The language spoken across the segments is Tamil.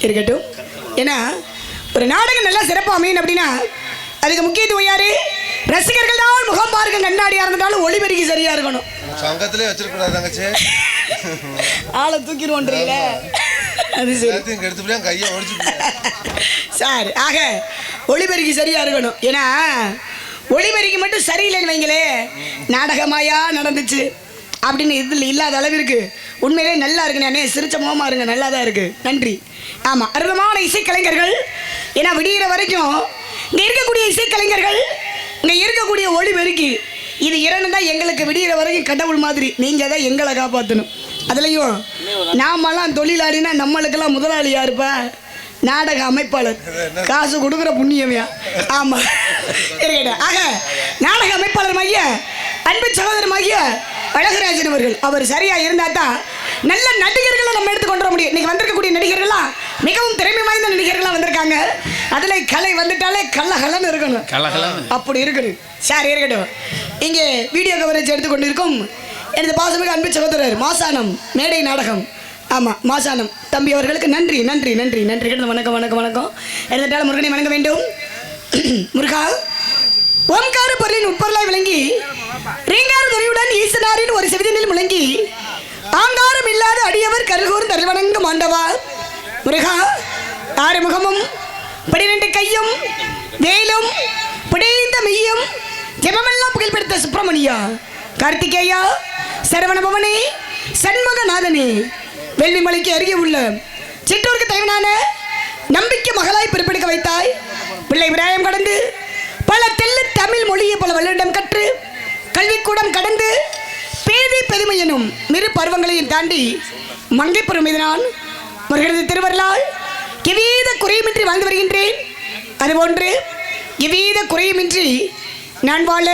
இருக்கட்டும். ஏன்னா ஒரு நாடகம் நல்லா சிறப்பாக அமையணும் அப்படின்னா அதுக்கு முக்கியத்துவம் யாரு? ரசிகர்கள் தான். முகம் பார்க்க கண்ணாடியா இருந்தாலும் ஒளிபெருக்கி சரியா இருக்கணும். சங்கத்திலே வச்சிருக்கூடாது தங்கச்சி, ஆளை தூக்கிடுவோன்றீங்கள. அது சரி, எடுத்துப்படியா கையை ஒடிச்சு சார். ஆக ஒளிபெருக்கி சரியா இருக்கணும். ஏன்னா ஒளிபெருக்கி மட்டும் சரியில்லைன்னு வைங்களே, நாடகமாயா நடந்துச்சு அப்படின்னு இதில் இல்லாத அளவிற்கு உண்மையிலே நல்லா இருக்குண்ணே. அண்ணே சிரிச்ச முகமா இருங்க, நல்லா தான் இருக்கு. நன்றி. ஆமாம், அற்புதமான இசைக்கலைஞர்கள். ஏன்னா விடிகிற வரைக்கும் இங்கே இருக்கக்கூடிய இசைக்கலைஞர்கள், இங்கே இருக்கக்கூடிய ஒளிபெருக்கி, இது இரண்டு தான் எங்களுக்கு விடிகிற வரைக்கும் கடவுள் மாதிரி. நீங்கள் தான் எங்களை காப்பாற்றணும். அதுலேயும் நாமெல்லாம் தொழிலாளினா நம்மளுக்கெல்லாம் முதலாளியா இருப்பா நாடக அமைப்பாளர், காசு கொடுக்குற புண்ணியமையா. ஆமாம் இருக்கட்டும். ஆக நாடக அமைப்பாளர் மைய அன்பு சகோதரர் மைய அழகராஜன் அவர்கள், அவர் சரியா இருந்தா தான் நல்ல நடிகர்களை நம்ம எடுத்து கொண்டு வர முடியும். இன்னைக்கு வந்திருக்கக்கூடிய நடிகர்கள்லாம் மிகவும் திறமை வாய்ந்த நடிகர்கள்லாம் வந்திருக்காங்க. அதில் கலை வந்துட்டாலே கலகலன்னு இருக்கணும், அப்படி இருக்கணும். சரி இருக்கட்டும். இங்கே வீடியோ கவரேஜ் எடுத்துக்கொண்டு இருக்கும் எனது பாசமிகு அன்பு சகோதரர் மாசானம் மேடை நாடகம், ஆமாம் மாசானம் தம்பி அவர்களுக்கு நன்றி நன்றி நன்றி நன்றி. வணக்கம் வணக்கம் வணக்கம். எடுத்துட்டாலும் முருகனை வணங்க வேண்டும். முருகா, ஓம்கார பொருளின் உட்பொருளாய் விளங்கி ரீங்கார துணியுடன் ஈசனாரின் ஒரு செவிதனில் முழங்கி ஆங்காரம் இல்லாத அடியவர் கருகூர் தருவணங்க மாண்டவா. முருகா, ஆறு முகமும் 12 கையும் வேலும் புடைந்த மெய்யும் ஜெபமெல்லாம் புகழ்பெடுத்த சுப்பிரமணியா, கார்த்திகேயா, சரவணபவனே, சண்முகநாதனே, வெள்ளிமலைக்கு அருகே உள்ள சிற்றூருக்கு தலைவனான நம்பிக்கை மகளாய் பிறப்பெடுக்க வைத்தாய். பிள்ளை விராயம் கடந்து பல தெல்லு தமிழ் மொழியை பல வல்லிடம் கற்று கல்விக்கூடம் கடந்து பேதை பெருமை எனும் மிரு பருவங்களையும் தாண்டி மங்கை பெறும் இதனால் முருகனது திருவருளால் எவ்வித குறையுமின்றி வாழ்ந்து வருகின்றேன். அதுபோன்று எவ்வித குறையுமின்றி நான் வாழ,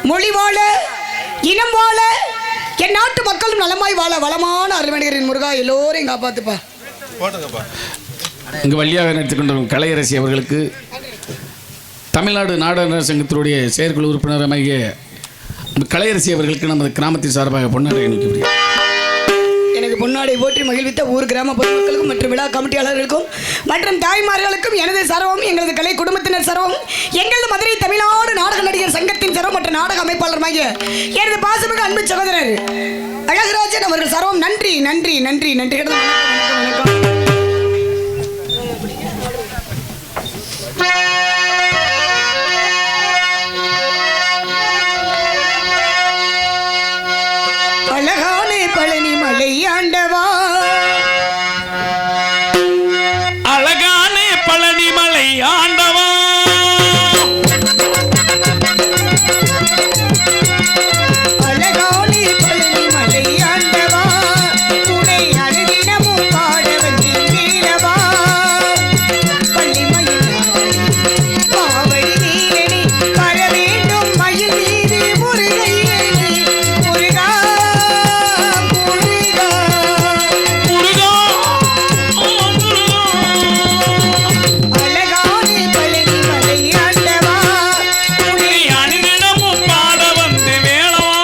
மொழி வாழ, இனம் வாழ, என் நாட்டு மக்களும் நலமாய் வாழ வளமான அருள்மணிகரின் முருகா எல்லோரையும் காப்பாத்துப்பா. இங்கு வழியாக எடுத்துக்கொண்டிருக்கும் கலையரசி அவர்களுக்கு தமிழ்நாடு நாடக சங்கத்தினுடைய செயற்குழு உறுப்பினராகிய கலையரசி அவர்களுக்கு நமது கிராமத்தின் சார்பாக பொன்னாடை அணிவிக்கிறேன். எனக்கு பொன்னாடை போற்றி மகிழ்வித்த ஊர் கிராம பொதுமக்களுக்கும் மற்றும் விழா கமிட்டியாளர்களுக்கும் மற்றும் தாய்மார்களுக்கும் எனது சரவம், எங்களது கலை குடும்பத்தினர் சரவம், எங்களது மதுரை தமிழ்நாடு நாடக நடிகர் சங்கத்தின் சரவம் மற்றும் நாடக அமைப்பாளருமாகிய எனது பாசமிகு அன்பு சகோதரர் அழகராஜன் அவர்கள் சரவம் நன்றி நன்றி நன்றி நன்றி. வணக்கம். அழகானே பழனி மலை ஆண்டவா, அழகானே பழனி மலை ஆண்டவா, அழகானே பழனி மலை ஆண்டவா, துணை அருகினமும் பாட வந்தேன் வீரவா. பள்ளி மயில் பாவடி நீரணி வர வேண்டும் மயில் மீது முருகையணி முருகா முருகா முருகா முருகா. அழகானே பழனி மலை ஆண்டவா, உன்னை அனுதினமும் பாட வந்து வேளவா.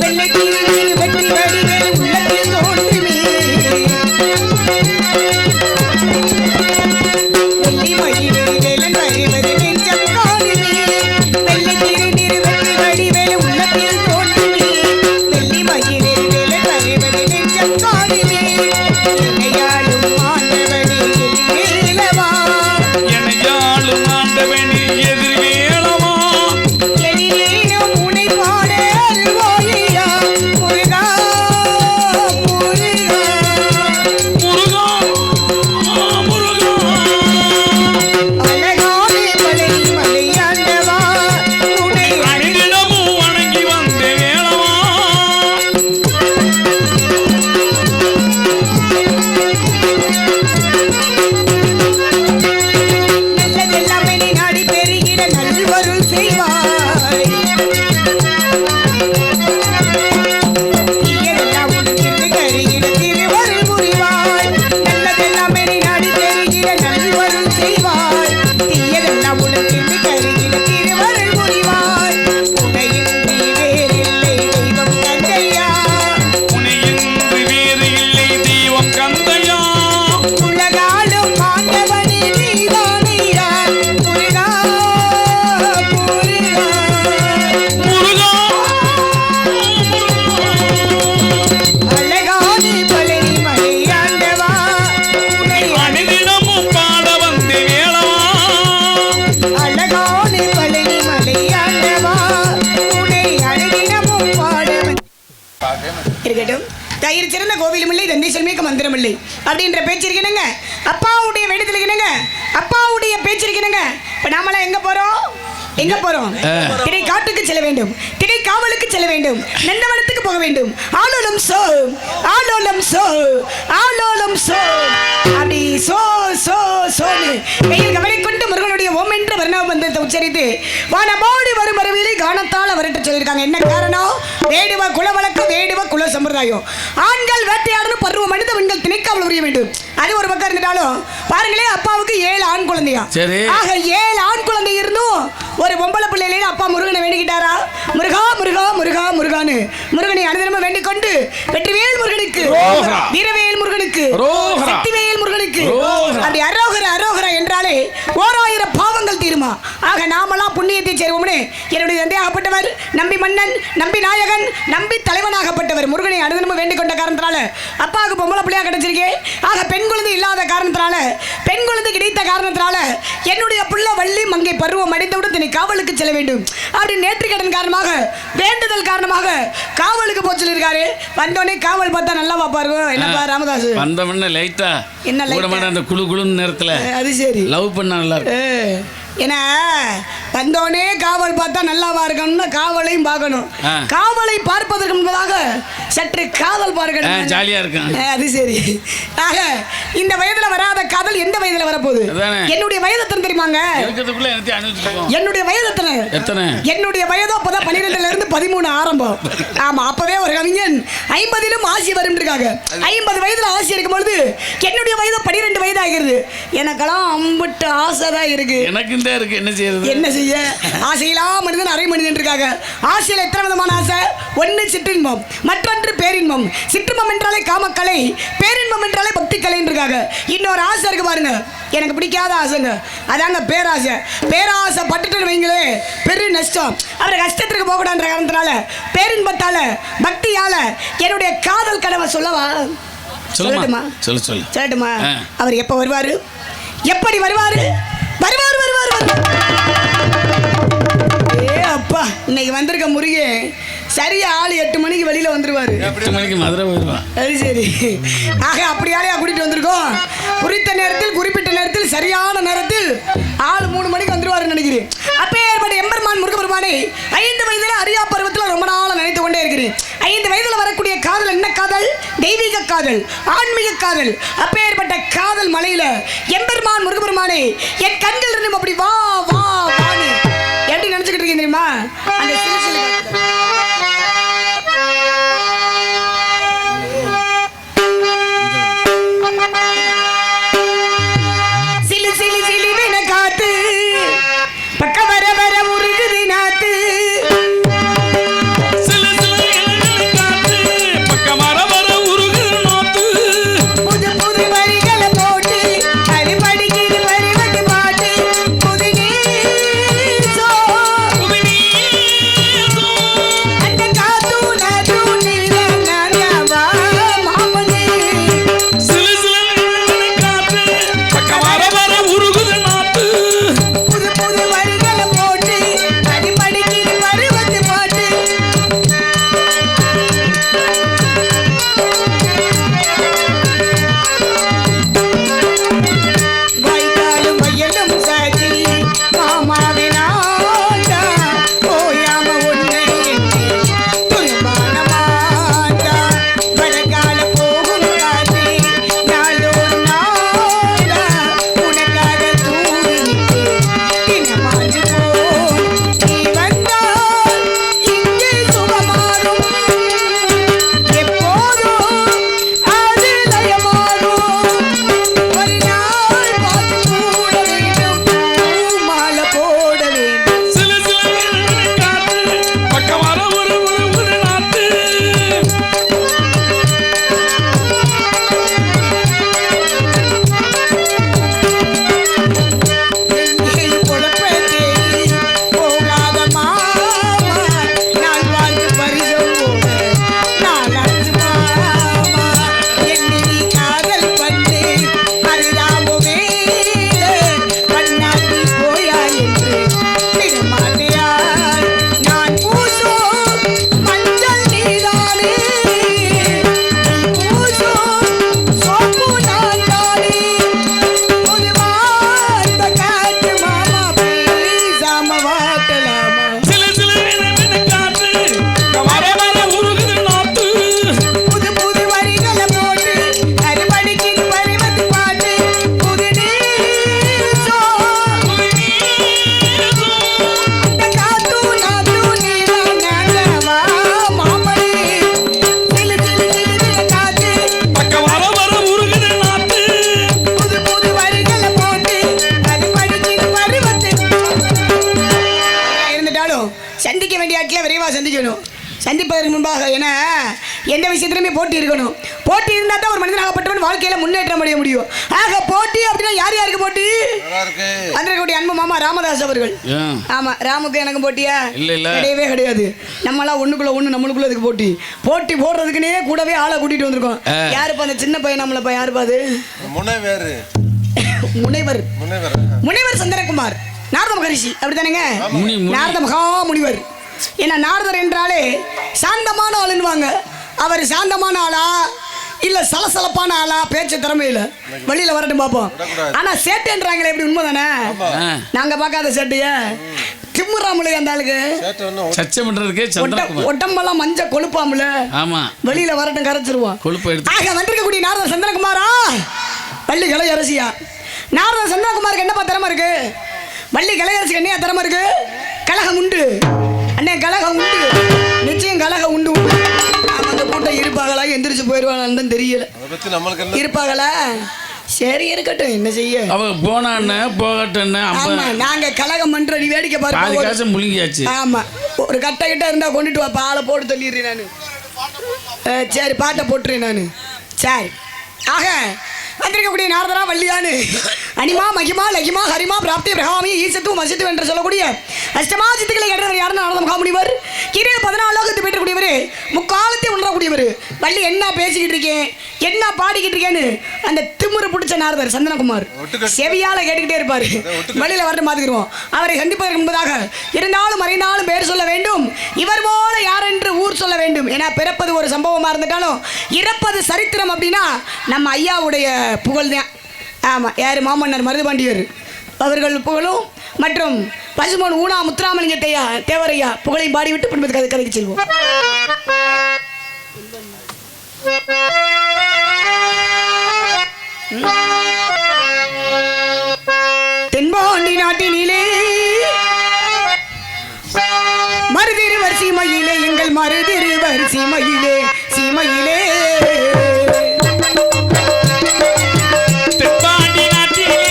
வெள்ளைக்கிளி வெற்றி வடிவேல் உள்ளத்தில் தோன்றுமே, வெள்ளி மயிலே வேலன் வருவது நெஞ்சம் காணுமே. வெள்ளைக்கிளி வெற்றி வடிவேல் உள்ளத்தில் தோன்றுமே, வெள்ளி மயிலே வேலன் வருவது நெஞ்சம் காணுமே. என்னையாளும் ஆண்டவனே எதிரேலவா, எனையாளும் ஆண்டவனே எதிர் வேளவா. எனினும் உனை பாட அருள்வாயா முருகா முருகா. முருகா முருகா. அழகானே பழனி மலை ஆண்டவா, உன்னை அனுதினமும் வணங்கி வந்து வேளவா. நல்லதெல்லாம் என்னை நாடி பெருகிட நல்வருள் செய்வாய். தீயதெல்லாம் உனக்கிருந்து கருகிட திருவருள் புரிவாய். நல்லதெல்லாம் என்னை நாடி பெருகிட நல்வருள் செய்வாய். தீயதெல்லாம் உனக்கிருந்து கருகிட திருவருள் இருக்கட்டும். தயிர் சிறந்த கோவிலும் இல்லை, தந்தை செல்மிக்க மந்திரம் இல்லை அப்படின்ற பேச்சு இருக்கணுங்க. அப்பாவுடைய வேடத்தில் இருக்கணுங்க, அப்பாவுடைய பேச்சு இருக்கணுங்க. இப்போ நாமெல்லாம் எங்க போறோம்? எங்க போறோம்? திரை காட்டுக்கு செல்ல வேண்டும், திரை காவலுக்கு செல்ல வேண்டும், நந்தவனத்துக்கு போக வேண்டும். ஆலோலம் சோ, ஆலோலம் சோ, ஆலோலம் சோ, அப்படி சோ சோ சோனு கையில் கவலை கொண்டு முருகனுடைய ஓம் என்ற வர்ணாபந்தத்தை உச்சரித்து வானமோடி வரும் வரவில்லை காணத்தால் வரட்டு சொல்லியிருக்காங்க. என்ன காரணம்? வேடுவ குல வழக்கம், வேடுவ குல சம்பிரதாயம். ஆண்கள் வேட்டையாடணும், பருவம் மனித பெண்கள் திணைக்காவல் உரிய வேண்டும். அது ஒரு பக்கம் இருந்துட்டாலும் பாருங்களே, அப்பாவுக்கு 7 ஆண் குழந்தையா. ஆக 7 ஆண் குழந்தை இருந்தும் ஒரு பொம்பளை பிள்ளையில அப்பா முருகனை வேண்டிக்கிட்டாரா? முருகா முருகா முருகா முருகான்னு முருகனை அனுதினமும் வேண்டிக் கொண்டு வெற்றிவேல் முருகனுக்கு, வீரவேல் முருகனுக்கு, சக்திவேல் முருகனுக்கு, அப்படி அரோகர அரோகர என்றாலே 1000 பாவங்கள் தீருமா. ஆக நாமெல்லாம் புண்ணியத்தை சேருவோம்னு என்னுடைய தந்தையாகப்பட்டவர் நம்பி மன்னன், நம்பி நாயகன், நம்பி தலைவனாகப்பட்டவர் முருகனை அனுதினமும் வேண்டிக் கொண்ட காரணத்தினால அப்பாவுக்கு பொம்பளை பிள்ளையா கிடைச்சிருக்கேன். ஆக பெண் குழந்தை இல்லாத காரணத்தினால, பெண் குழந்தை கிடைத்த காரணத்தினால என்னுடைய பிள்ளை வள்ளி மங்கை பருவம் அடைந்தவுடன் காவலுக்கு செல்ல வேண்டும் அப்படி நேற்று கடன் காரணமாக, வேண்டுதல் காரணமாக காவலுக்கு போய் சொல்லியிருக்காரு. வந்தோடனே காவல் பார்த்தா நல்லா பாப்பாரு. என்னப்பா ராமதாஸ் வந்தவன லைட்டா என்ன லைட்டா அந்த குளு குளுன்னு நேரத்துல அது சரி லவ் பண்ண நல்லா இருக்கு. ஏன்னா வந்தோடனே காவல் பார்த்தா நல்லாவா இருக்கணும்னா காவலையும் பார்க்கணும். காவலை பார்ப்பதற்கு முன்பதாக சற்று காதல் பார்க்கணும், ஜாலியா இருக்கும். அது சரி. ஆக இந்த வயதுல வராத காதல் எந்த வயதுல வரப்போகுது? என்னுடைய வயது எத்தனை தெரியுமாங்க? என்னுடைய வயது எத்தனை? என்னுடைய வயதோ அப்பதான் 12ல இருந்து 13 ஆரம்பம். ஆமா, அப்பவே ஒரு கவிஞன் 50லும் ஆசி வரும் இருக்காங்க. 50 வயதுல ஆசி இருக்கும் பொழுது என்னுடைய வயது 12 வயது ஆகிறது. எனக்கெல்லாம் அம்பிட்டு ஆசை தான் இருக்கு. எனக்கு இந்த இருக்கு, என்ன செய்யறது? என்ன செய்ய? ஆசையிலாம் மனிதன் அரை மனிதன் இருக்காங்க. ஆசையில எத்தனை விதமான ஆசை? ஒன்று சிற்றின்பம், மற்றொன்று பேரின்பம். சிற்றின்பம் என்றாலே காமக்கலை, பேரின்பம் என்றாலே பக்தி கலைன்னு இருக்காங்க. இன்னொரு ஆசை இருக்கு பாருங்க, எனக்கு பிடிக்காத ஆசைங்க, அதாங்க பேராசை. பேராசை பட்டுட்டு வைங்களே பெரிய நஷ்டம். அவர் கஷ்டத்திற்கு போகக்கூடாதுன்ற காரணத்தினால, பேரின்பத்தால, பக்தியால என்னுடைய காதல் கனவை சொல்லவா? சொல்லட்டுமா? சொல்லட்டுமா? அவர் எப்ப வருவாரு? எப்படி வருவாரு? வருவார் வருவார் ஏ அப்பா, இன்னைக்கு வந்திருக்க முருகன் சரியா ஆள் 8 மணிக்கு வெளியில வந்துருவாரு. 8 மணிக்கு மதுரை போயிடுவான். அது சரி. ஆக அப்படி ஆளையா கூட்டிட்டு வந்திருக்கோம். குறித்த நேரத்தில், குறிப்பிட்ட நேரத்தில், சரியான நேரத்தில் ஆள் 3 மணிக்கு வந்துருவாருன்னு நினைக்கிறேன். அப்பேற்பட்ட எம்பெருமான் முருகபெருமானை 5 வயதுல அரியா பருவத்தில் ரொம்ப நாள் நினைத்து கொண்டே இருக்கிறேன். 5 வயதுல வரக்கூடிய காதல் என்ன காதல்? தெய்வீக காதல், ஆன்மீக காதல். அப்பேற்பட்ட காதல் மலையில எம்பெருமான் முருகபெருமானை என் கண்கள் இருந்து அப்படி வா வா வான்னு எப்படி நினைச்சுக்கிட்டு இருக்கீங்க தெரியுமா? அந்த சிலு சிலு சிலுவின காத்து பக்க வர வர உருகுது நாத்து. புது புது வரிகளை போட்டு அது படிக்குது பருவத்து பாட்டு. புது நீசோ சந்திக்க வேண்டிய இடத்துல விரைவாக சந்திக்கணும். சந்திப்பதற்கு முன்பாக ஏன்னா எந்த விஷயத்திலுமே போட்டி இருக்கணும். போட்டி இருந்தால் தான் ஒரு மனிதனாகப்பட்டவன் வாழ்க்கையில் முன்னேற்றம் அடைய முடியும். ஆக போட்டி அப்படின்னா யார் யாருக்கு போட்டி? வந்திருக்கக்கூடிய அன்பு மாமா ராமதாஸ் அவர்கள். ஆமாம், ராமுக்கு எனக்கு போட்டியா? கிடையவே கிடையாது. நம்மளாம் ஒன்றுக்குள்ள ஒன்று நம்மளுக்குள்ள இதுக்கு போட்டி. போட்டி போடுறதுக்குன்னே கூடவே ஆளை கூட்டிகிட்டு வந்திருக்கோம். யாருப்பா அந்த சின்ன பையன்? நம்மளப்பா யாருப்பா அது? முனைவர் சந்திரகுமார் நாரத மகரிஷி, அப்படித்தானுங்க? நாரத மகா முனிவர். ஏன்னா நாரதர் என்றாலே சாந்தமான ஆளுன்னுவாங்க. அவர் சாந்தமான ஆளா இல்ல சலசலப்பான ஆளா? பேச்சு திறமையில வெளியில வரட்டும் பார்ப்போம். ஆனா சேட்டுன்றாங்களே, எப்படி உண்மைதானே? நாங்க பார்க்காத சேட்டைய திம்முறாமலே அந்த ஆளுக்கு ஒட்டம்பெல்லாம் மஞ்சள் கொழுப்பாமல. வெளியில வரட்டும், கரைச்சிருவோம். ஆக வந்திருக்கக்கூடிய நாரத சந்திரகுமாரா பள்ளி கலையரசியா. நாரத சந்திரகுமாருக்கு என்னப்பா திறமை இருக்கு? பள்ளி கலையரசிக்கு என்ன திறமை இருக்கு? கலகம் உண்டு அண்ணே, கலகம் உண்டு, நிச்சயம் கலகம் உண்டு. அந்த கூட்டம் இருப்பாங்களா எந்திரிச்சு போயிடுவாங்கன்னு தெரியல. இருப்பாங்களா? சரி இருக்கட்டும், என்ன செய்ய. அவ போனான்னு போகட்டும். ஆமா, நாங்க கலகம் பண்ற நீ வேடிக்கை பாருங்க. முழுங்கியாச்சு. ஆமா, ஒரு கட்ட கிட்ட இருந்தா கொண்டுட்டு வா, பாலை போட்டு தள்ளிடுறேன் நானு. சரி, பாட்டை போட்டுறேன் நானு. சரி, ஆக வந்திருக்கக்கூடிய நாரதரா வள்ளியானு அனிமா மகிமா லகிமா ஹரிமா பிராப்தி பிரகாமி ஈசத்து மசித்து என்று சொல்லக்கூடிய அஷ்டமா சித்துக்களை கடந்தவர் யாருன்னு நாரத மகாமுனிவர். கீழே 14 லோகத்தை பெற்றக்கூடியவர், முக்காலத்தை உணரக்கூடியவர். வள்ளி என்ன பேசிக்கிட்டு இருக்கேன், என்ன பாடிக்கிட்டு இருக்கேன்னு அந்த திமுறை பிடிச்ச நாரதர் சந்தனகுமார் செவியால கேட்டுக்கிட்டே இருப்பாரு. வழியில வரட்டு மாத்துக்கிறோம். அவரை சந்திப்பதற்கு முன்பதாக இருந்தாலும் மறைந்தாலும் பேர் சொல்ல வேண்டும். இவர் போல யார் என்று ஊர் சொல்ல வேண்டும். ஏன்னா பிறப்பது ஒரு சம்பவமா இருந்துட்டாலும் இறப்பது சரித்திரம் அப்படின்னா நம்ம ஐயாவுடைய புகழ்தான். ஆமாம், யார்? மாமன்னர் மருதுபாண்டியர் அவர்கள் புகழும் மற்றும் பசுமன் ஊனா முத்துராமலிங்க தேவரையா புகழையும் பாடிவிட்டு பின்பு கதைக்கு செல்வோம். தென்பாண்டி நாட்டினிலே மருதிருவர் சீமையிலே, எங்கள் மருதிருவர் சீமையிலே சீமையிலே தென்பாண்டி நாட்டிலே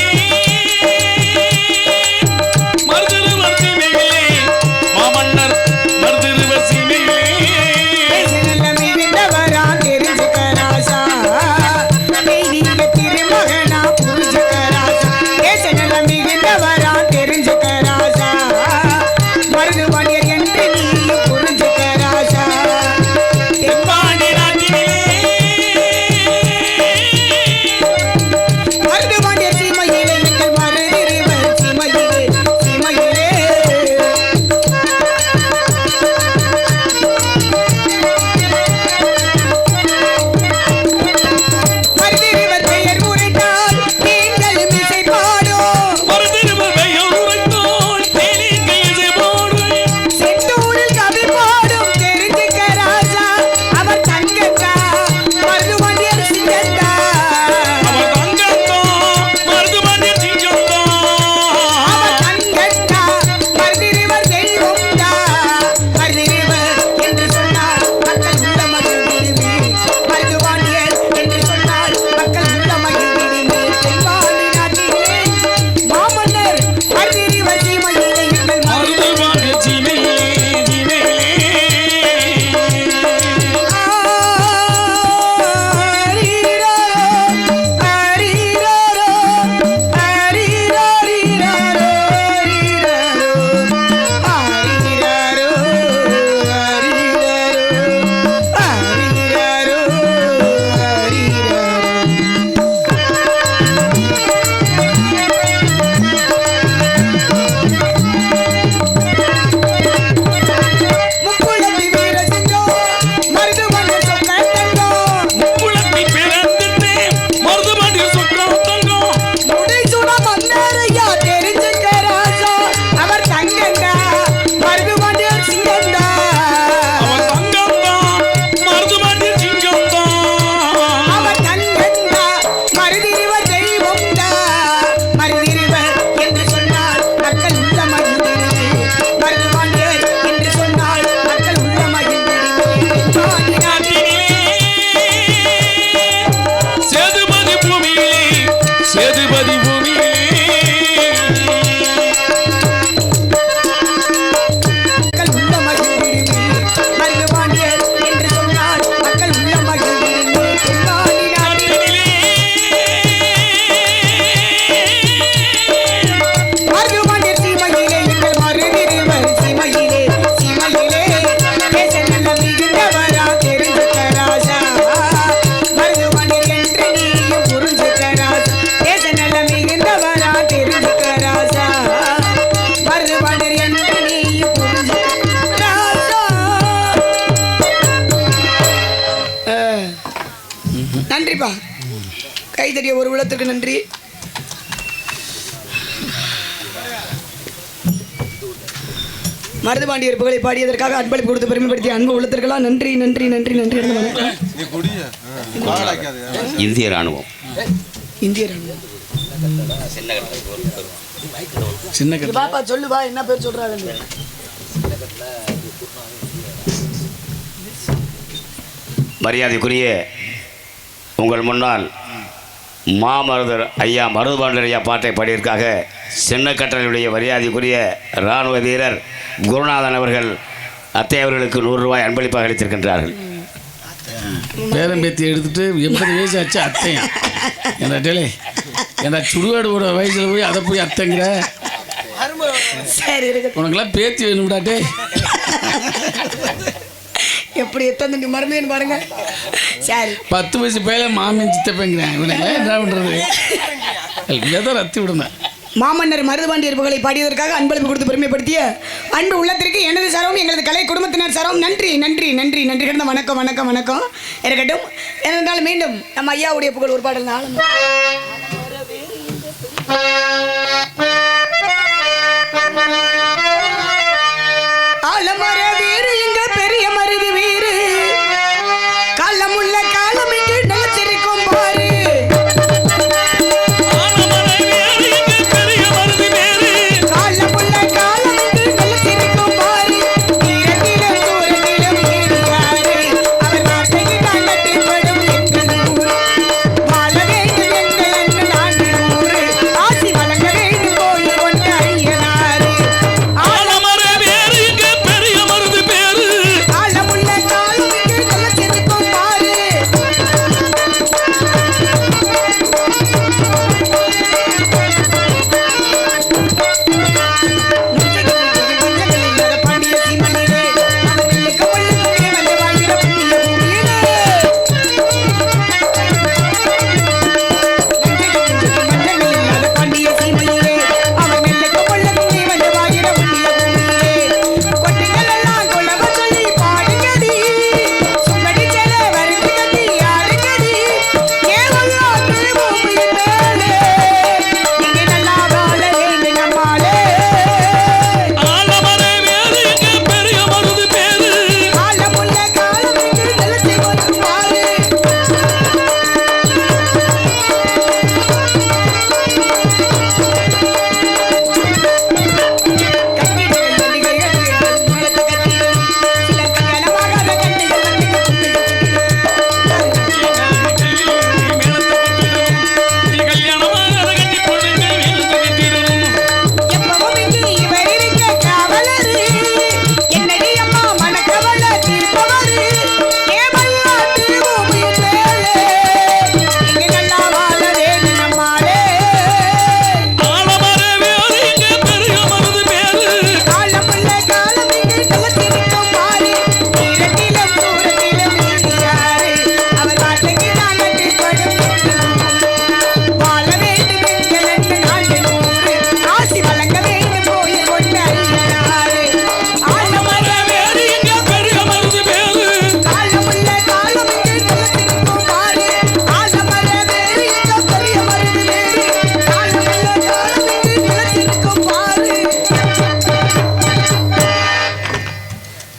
கைதறிய ஒரு உள்ளத்திற்கு நன்றி. மருதுபாண்டியர் புகழை பாடியதற்காக அன்பளிப்பு கொடுத்து பெருமைப்படுத்திய அன்பு உள்ளத்திற்கெல்லாம் நன்றி நன்றி நன்றி நன்றி. நீ குடிய இந்திய ராணுவம் இந்திய ராணுவம் சின்ன கட்டை பாப்பா சொல்லுவா என்ன பேர் சொல்றாங்க. மரியாதைக்குரிய உங்கள் முன்னால் மாமருதர் ஐயா மருதுபாண்டியர் ஐயா பாட்டை பாடியதற்காக சின்னக்கட்டளையுடைய மரியாதைக்குரிய இராணுவ வீரர் குருநாதன் அவர்கள் அத்தை அவர்களுக்கு 100 ரூபாய் அன்பளிப்பாக அளித்திருக்கின்றார்கள். பேரம்பேத்தி எடுத்துட்டு 80 வயசு ஆச்சு அத்தையா என்ன டேலே என்ன சுடுகாடு வயசுல போய் அதை போய் அத்தைங்கிற சரி உனக்கெல்லாம் பேத்தி வேணும்டாட்டே. எப்படி எத்தனை மருமைன்னு பாருங்க. சரி 10 வயசு பையில மாமன் சித்தப்பேங்கிறேன் இவனுங்க என்ன பண்றது ஏதோ ரத்தி விடுந்தேன். மாமன்னர் மருதுபாண்டியர் புகழை பாடியதற்காக அன்பளிப்பு கொடுத்து பெருமைப்படுத்திய அன்பு உள்ளத்திற்கு எனது சரவும் எங்களது கலை குடும்பத்தினர் சரவும் நன்றி நன்றி நன்றி நன்றி கிடந்த வணக்கம் வணக்கம் வணக்கம் இருக்கட்டும். ஏனென்றால் மீண்டும் நம்ம ஐயாவுடைய புகழ் ஒரு பாடல் நாளும் ஆலமர வீரு இங்க பெரிய மருது வீரு காலமுள்ள காலம் இங்கு நிலச்சிருக்கும் பாரு காலமுள்ள காலம் இங்கு நிலச்சிருக்கும் பாரு தூரத்திலும் தூரத்திலும் ஏறியாரு அவர் வார்த்தைக்கு தான் கட்டிப்படும் எங்கள் ஊர் வாழ வேண்டும் எங்கள் அண்ணன் நாடு ஊரு ஆசி வழங்க வேண்டும் கோயில் கொண்ட ஐயனாரு காலமுள்ள காலம் இங்கு நிலச்சிருக்கும் பாரு பாண்டிய சீமையிலே அவர்களுக்கு ஒழுங்குமே வந்து வாழ்கிற புண்ணிய பூமியிலே மஞ்சள் இல்லாத பாண்டிய சீமையிலே அவர்களுக்கு ஒழுங்குமே வந்து வாழ்கிற புண்ணிய பூமியிலே கொட்டிகள் எல்லாம் கொலவ சொல்லி பாடுங்கடி சுங்கடி செல வருது கட்டி ஆடுங்கடி ஏவல்லாத்து பூமியின் மேலே இங்கே நல்லா வாழ வேண்டும் நம்மாலே காலமுள்ள காலம் இங்கு நிலச்சி வந்து பாரு கட்டிகள் நதிகள் கட்டிகள் முழத்து கட்டிகள் சில கல்யாணமாகாத கட்டிகள் வந்து எப்பவும் இங்கு இவர் இருக்க காவலரு என்னடி அம்மா மனக்கவலை தீர்ப்பவரு ஏவல்லாத்து பூமியின் மேலே இங்கு நல்லா வாழ வேண்டும் நம்மாலே காலமுள்ள காலம் இங்கு நிலத்திருக்கும் பாரு தீரத்திலும் தூரத்திலும் நீதியாரு அவர் வார்த்தைக்கு தான் கட்டுப்படும் வாழ வேண்டும் எங்கள் அண்ணன் நாடு நூறு ஆசி வழங்க வேண்டும் கோயில் கொண்ட ஐயனாரு ஆலமர காலமுள்ள காலம் இங்கு நிலத்திருக்கும் பாரு ஆலமர வேறு இங்க பெரிய மருது வேறு காலமுள்ள காலம் இங்கு நிலத்திருக்கும் பாரு.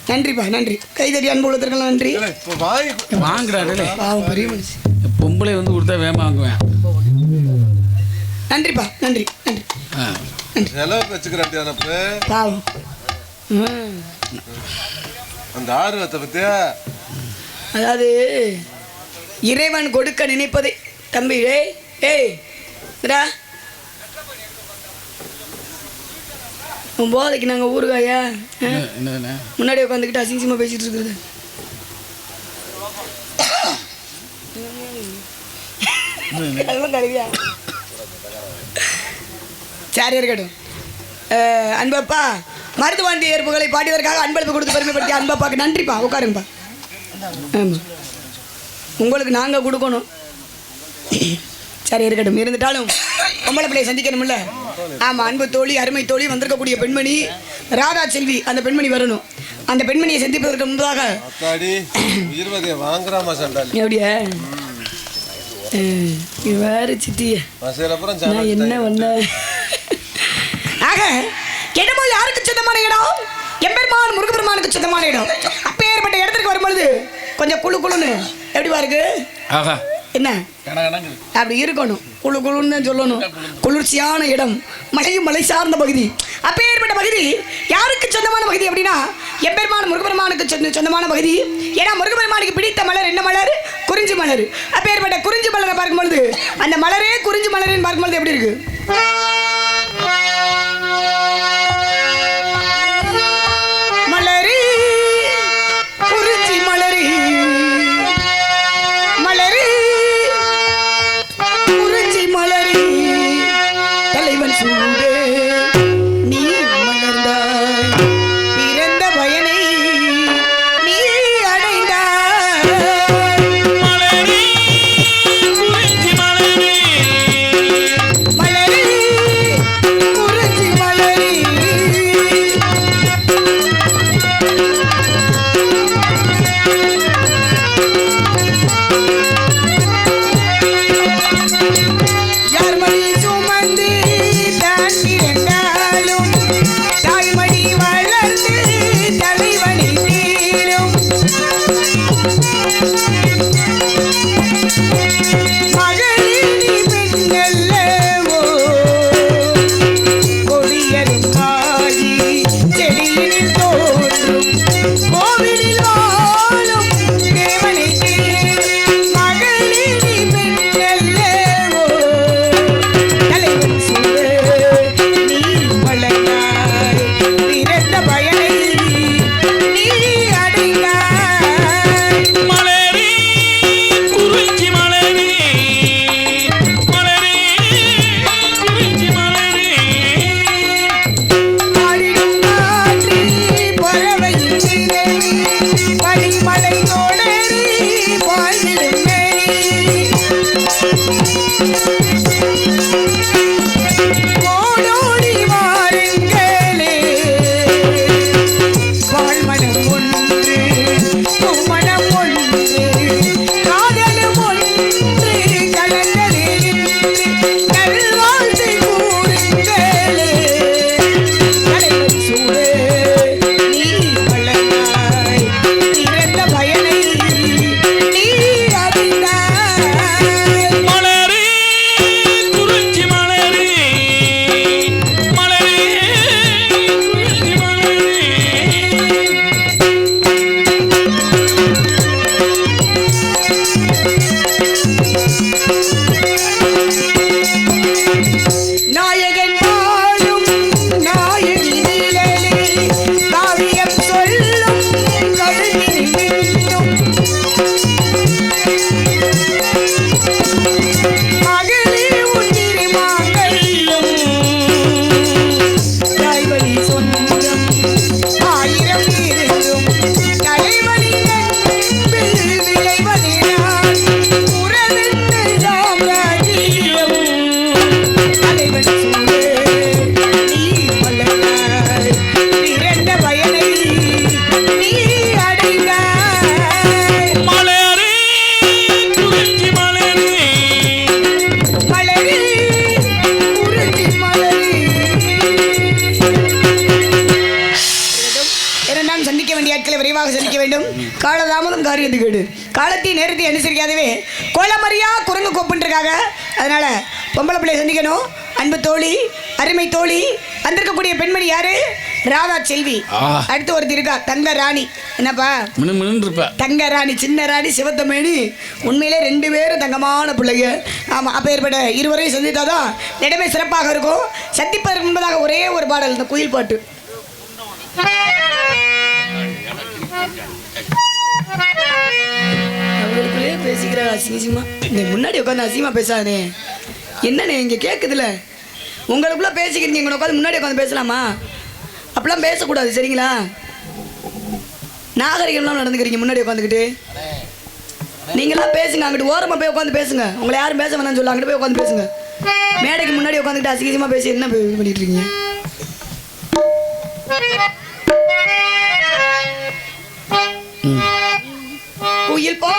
நன்றிப்பா நன்றி. கைதறி அன்பு உள்ளதற்கெல்லாம் நன்றி. இப்ப வாங்கி வாங்குறா டேலே பாவம் பெரிய மனுஷன். பொம்பளை வந்து கொடுத்தா வேமா வாங்குவேன். நன்றிப்பா நன்றி நன்றி ஆ. செலவுக்கு வச்சுக்கிறேன் பாவம். அந்த ஆர்வத்தை பத்தியா அதாவது இறைவன் கொடுக்க நினைப்பதை தம்பி ஏய் ஏய் இதா உன் போதைக்கு நாங்கள் ஊருகாயா என்னதுண்ணே முன்னாடி உட்காந்துக்கிட்டு அசிங்கமாக பேசிட்டு இருக்கிறது அதெல்லாம் கழுவியா சரி இருக்கட்டும். அன்பப்பா மருதுபாண்டியர் புகழை பாடியதற்காக அன்பளிப்பு கொடுத்து பெருமைப்படுத்திய அன்பப்பாக்கு நன்றிப்பா. உட்காருங்கப்பா. ஆமாம் உங்களுக்கு நாங்கள் கொடுக்கணும். சரி இருக்கட்டும். இருந்துட்டாலும் பொம்பளை பிள்ளையை சந்திக்கணும்ல. ஆமாம் அன்பு தோழி அருமை தோழி வந்திருக்கக்கூடிய பெண்மணி ராதா செல்வி அந்த பெண்மணி வரணும். அந்த பெண்மணியை சந்திப்பதற்கு முன்பதாக அத்தாடி உயிர்வதையை வாங்குறாமா சண்டாலி எப்படியா இது வேறு சித்திய அப்புறம் நான் என்ன பண்ண ஆக இடமோ யாருக்கு சொந்தமான இடம் எம்பெருமான் முருகப்பெருமானுக்கு சொந்தமான இடம் அப்பேற்பட்ட இடத்துக்கு வரும்பொழுது கொஞ்சம் குழு குழுன்னு எப்படிவா இருக்கு ஆஹா என்ன அப்படி இருக்கணும் குழு குழுன்னு சொல்லணும் குளிர்ச்சியான இடம் மலையும் மலை சார்ந்த பகுதி அப்பேற்பட்ட பகுதி யாருக்கு சொந்தமான பகுதி அப்படின்னா எம்பெருமான் முருகப்பெருமானுக்கு சொந்தமான பகுதி ஏன்னா முருகப்பெருமானுக்கு பிடித்த மலர் என்ன மலர் குறிஞ்சி மலர் அப்பேற்பட்ட குறிஞ்சி மலரை பார்க்கும்பொழுது அந்த மலரே குறிஞ்சி மலர்னு பார்க்கும்பொழுது எப்படி இருக்கு மலரி குறிஞ்சி மலரி மலரி குறிஞ்சி மலரி தலைவன் சூடு நீ மலர்ந்தாய் பிறந்த பயனை நீ அடைந்தாய் மலரே குறிஞ்சி மலரே மலரி குறிஞ்சி மலரி யார்மடி சுமந்து தான் பிறந்தாலும் தாய்மடி வளர்ந்து தலைவனை தீரும் மகளினி பெண்ணல்லவோ கொடியரும் காடி செடியினில் தோன்றும் கோவிலில் வாழும் தேவனை தீரும் மகளினி பெண்ணல்லவோ தலைவன் சூடு நீ வளர்ந்தாய் பிறந்த பயனை நீ அடைந்தாய் மலரே குறிஞ்சி மலரே மலரே குறிஞ்சி மலரே ஆடிடும் காற்றில் பறவையின் சிறகு பனிமலை தொடரி பாய்ந்திடும் நெறி ஓடோடி வாருங்களே வாழ்மனம் ஒன்று பூமணம் ஒன்று காதலும் ஒன்று கலந்தது நல்வாழ்த்து கூறுங்களே தலைவன் சூடு நீ வளர்ந்தாய் பிறந்த பயனை நீ அறிந்தாய் மலரே குறிஞ்சி மலரே மலரே குறிஞ்சி மலரே நாயகன் வாழும் நாயகி நிழலே காவியம் சொல்லும் கழுதில் மின்னும் மகளே உன்னிரு மாங்கல்யம் தாய்வழி சொந்தம் ஆயிரம் இருந்தும் தலைவனின் அன்பில் விளைவதினால் உறவென்று சாம்ராஜ்யம் தலைவன் சூடு நீ வளர்ந்தாய் பிறந்த பயனை நீ அடைந்தாய் மலரே குறிஞ்சி மலரே மலரி குறிஞ்சி மலரி இரண்டாம் சந்திக்க வேண்டிய ஆட்களை விரைவாக சந்திக்க வேண்டும் காலதாமதம் காரியத்து கேடு காலத்தை நேரத்தை அனுசரிக்காதவே கோலமரியா குரங்கு கோப்புன்றிருக்காங்க அதனால பொம்பளை பிள்ளையை சந்திக்கணும் அன்பு தோழி அருமை தோழி வந்திருக்கக்கூடிய பெண்மணி யாரு ராதா செல்வி ஆஹா. அடுத்து ஒருத்தி இருக்கா தங்க ராணி என்னப்பா மின்னு இருப்ப தங்க ராணி சின்ன ராணி சிவத்தமேனி உண்மையிலே ரெண்டு பேரும் தங்கமான பிள்ளைங்க ஆமாம் அப்போ ஏற்பட்ட இருவரையும் சந்தித்தாதான் இடமே சிறப்பாக இருக்கும் சந்திப்பதற்கு முன்பதாக ஒரே ஒரு பாடல் இந்த குயில் பாட்டு அவங்களுக்குள்ளேயே பேசிக்கிற அசிங்கமா இந்த முன்னாடி உட்காந்து அசிங்கமா பேசாதே என்னண்ணே இங்கே கேட்குதுல உங்களுக்குள்ள பேசிக்கிறீங்க இங்கே உட்காந்து முன்னாடி உட்காந்து பேசலாமா அப்படிலாம் பேசக்கூடாது சரிங்களா நாகரிகம்லாம் நடந்துக்கிறீங்க முன்னாடி உட்காந்துக்கிட்டு நீங்களாம் பேசுங்க அங்கிட்டு ஓரமாக போய் உட்காந்து பேசுங்க உங்களை யாரும் பேச வேணாம்னு சொல்ல அங்கிட்டு போய் உட்காந்து பேசுங்க மேடைக்கு முன்னாடி உட்காந்துக்கிட்டு அசிங்கமாக பேசி என்ன இது பண்ணிட்டு இருக்கீங்க குயில் போ